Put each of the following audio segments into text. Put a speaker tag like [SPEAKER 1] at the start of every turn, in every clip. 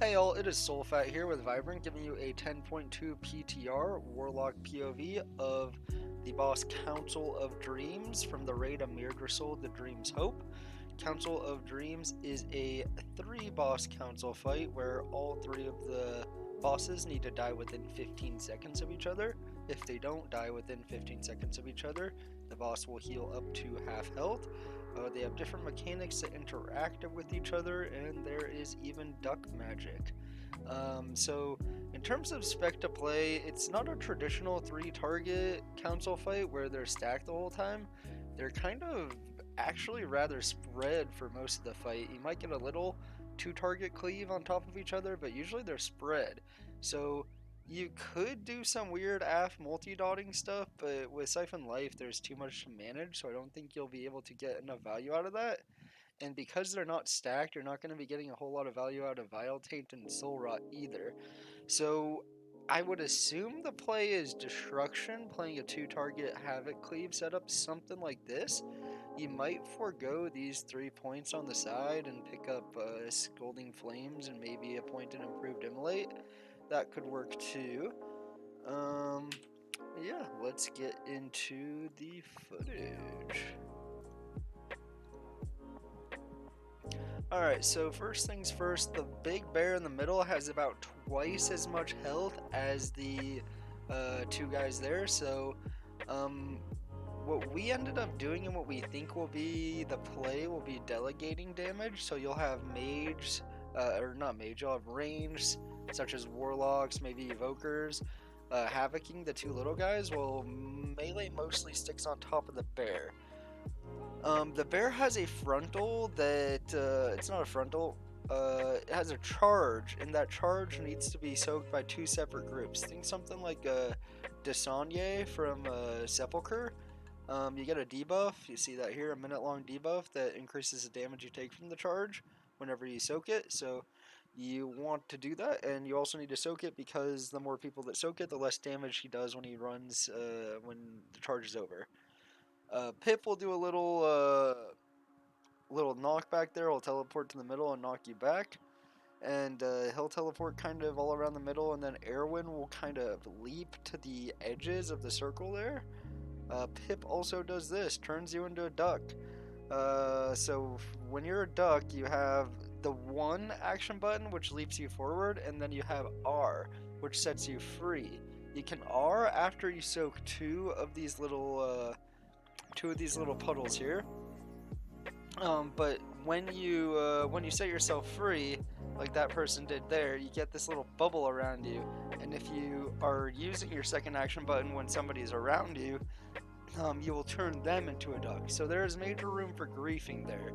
[SPEAKER 1] Hey all, it is Soulfat here with Vibrant, giving you a 10.2 PTR Warlock POV of the boss Council of Dreams from the raid Amirdrassil, the Dream's Hope. Council of Dreams is a 3-boss council fight where all 3 of the bosses need to die within 15 seconds of each other. If they don't die within 15 seconds of each other, the boss will heal up to half health. They have different mechanics that interact with each other, and there is even duck magic. So in terms of spec to play, it's not a traditional 3-target council fight where they're stacked the whole time. They're kind of actually rather spread for most of the fight. You might get a little 2-target cleave on top of each other, but usually they're spread. So you could do some weird AF multi-dotting stuff, but with Siphon Life, there's too much to manage, so I don't think you'll be able to get enough value out of that. And because they're not stacked, you're not going to be getting a whole lot of value out of Vile Taint and Soul Rot either. So I would assume the play is Destruction, playing a 2-target Havoc Cleave setup, something like this. You might forego these 3 points on the side and pick up Scalding Flames and maybe a point in Improved Immolate. That could work too. Yeah, let's get into the footage. Alright, so first things first, the big bear in the middle has about twice as much health as the 2 guys there, so what we ended up doing and what we think will be the play will be delegating damage, so you'll have mage, or not mage, you'll have ranged, such as warlocks, maybe evokers, havocing the 2 little guys, while melee mostly sticks on top of the bear. The bear has a frontal that, it's not a frontal, it has a charge, and that charge needs to be soaked by 2 separate groups. Think something like Desanye from Sepulchre. You get a debuff, you see that here, a minute-long debuff that increases the damage you take from the charge whenever you soak it, so you want to do that, and you also need to soak it because the more people that soak it, the less damage he does when he runs, when the charge is over. Pip will do a little knockback there. He'll teleport to the middle and knock you back. And he'll teleport kind of all around the middle, and then Erwin will kind of leap to the edges of the circle there. Pip also does this, turns you into a duck. So when you're a duck, you have the 1 action button, which leaps you forward, and then you have R, which sets you free. You can R after you soak 2 of these little puddles here. But when you set yourself free, like that person did there, you get this little bubble around you, and if you are using your second action button when somebody's around you, you will turn them into a duck. So there is major room for griefing there.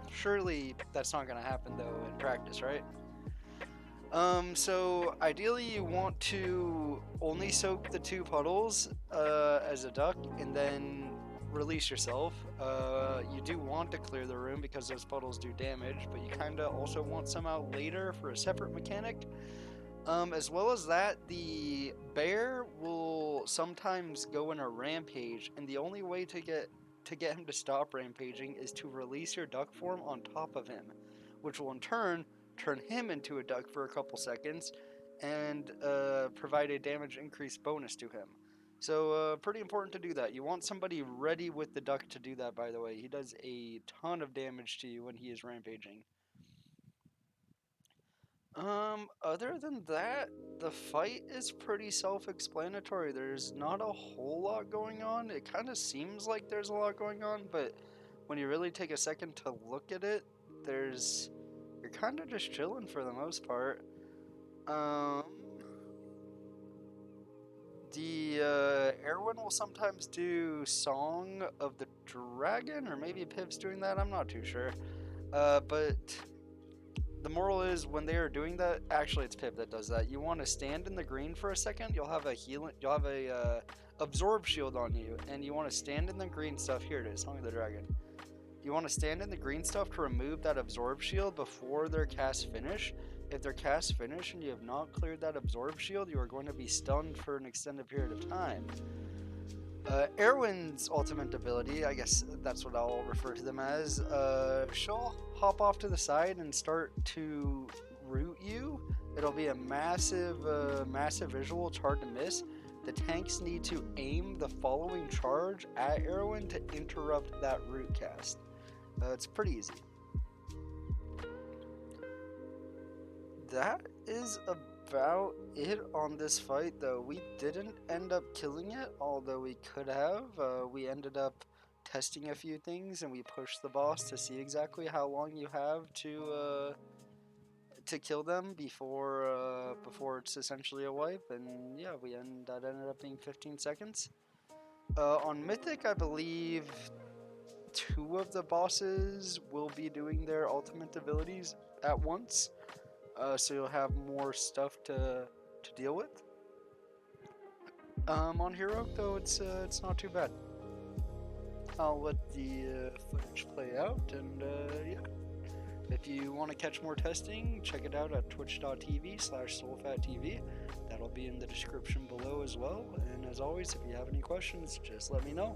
[SPEAKER 1] Surely that's not going to happen though in practice, right? So ideally you want to only soak the 2 puddles as a duck and then release yourself. You do want to clear the room because those puddles do damage, but you kind of also want some out later for a separate mechanic. As well as that, the bear will sometimes go in a rampage, and the only way to get him to stop rampaging is to release your duck form on top of him, which will in turn turn him into a duck for a couple seconds and provide a damage increase bonus to him. So pretty important to do that. You want somebody ready with the duck to do that, by the way. He does a ton of damage to you when he is rampaging. Other than that, the fight is pretty self-explanatory. There's not a whole lot going on. It kind of seems like there's a lot going on, but when you really take a second to look at it, you're kind of just chilling for the most part. Erwin will sometimes do Song of the Dragon, or maybe Pip's doing that, I'm not too sure. But the moral is, when they are doing that, actually it's Pip that does that. You want to stand in the green for a second. You'll have a absorb shield on you, and you want to stand in the green stuff. Here it is, Song of the Dragon. You want to stand in the green stuff to remove that absorb shield before their cast finish. If their cast finish and you have not cleared that absorb shield, you are going to be stunned for an extended period of time. Erwin's ultimate ability, I guess that's what I'll refer to them as, she'll hop off to the side and start to root you, it'll be a massive, massive visual. It's hard to miss. The tanks need to aim the following charge at Erwin to interrupt that root cast. It's pretty easy. That is about it on this fight, though. We didn't end up killing it, although we could have. We ended up testing a few things, and we pushed the boss to see exactly how long you have to kill them before it's essentially a wipe. And yeah, that ended up being 15 seconds. On Mythic, I believe 2 of the bosses will be doing their ultimate abilities at once. So you'll have more stuff to deal with. On Heroic though, it's not too bad. I'll let the footage play out, and yeah. If you want to catch more testing, check it out at twitch.tv/soulfattv. That'll be in the description below as well. And as always, if you have any questions, just let me know.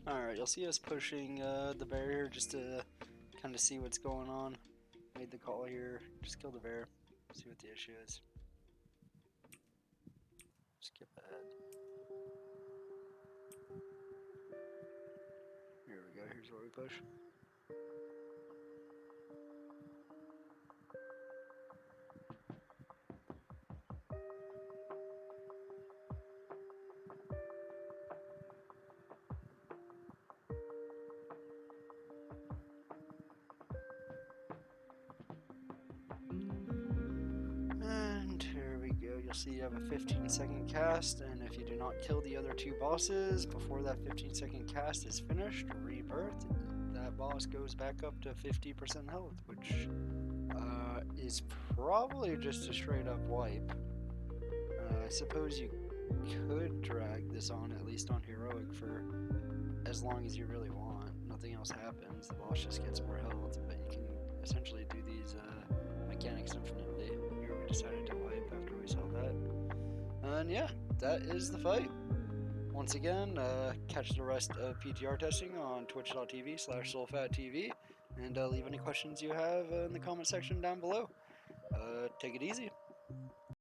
[SPEAKER 1] Alright, you'll see us pushing the bear just to kind of see what's going on. Made the call here, just kill the bear, see what the issue is. Skip ahead. Here we go, here's where we push. You'll see you have a 15-second cast, and if you do not kill the other 2 bosses before that 15-second cast is finished, rebirth, that boss goes back up to 50% health, which is probably just a straight up wipe. I suppose you could drag this on, at least on Heroic, for as long as you really want. Nothing else happens, the boss just gets more health, but you can essentially do these mechanics infinitely. Here we decided to wipe after we saw that. And yeah, that is the fight. Once again, catch the rest of PTR testing on twitch.tv/soulfattv, and leave any questions you have in the comment section down below. Take it easy.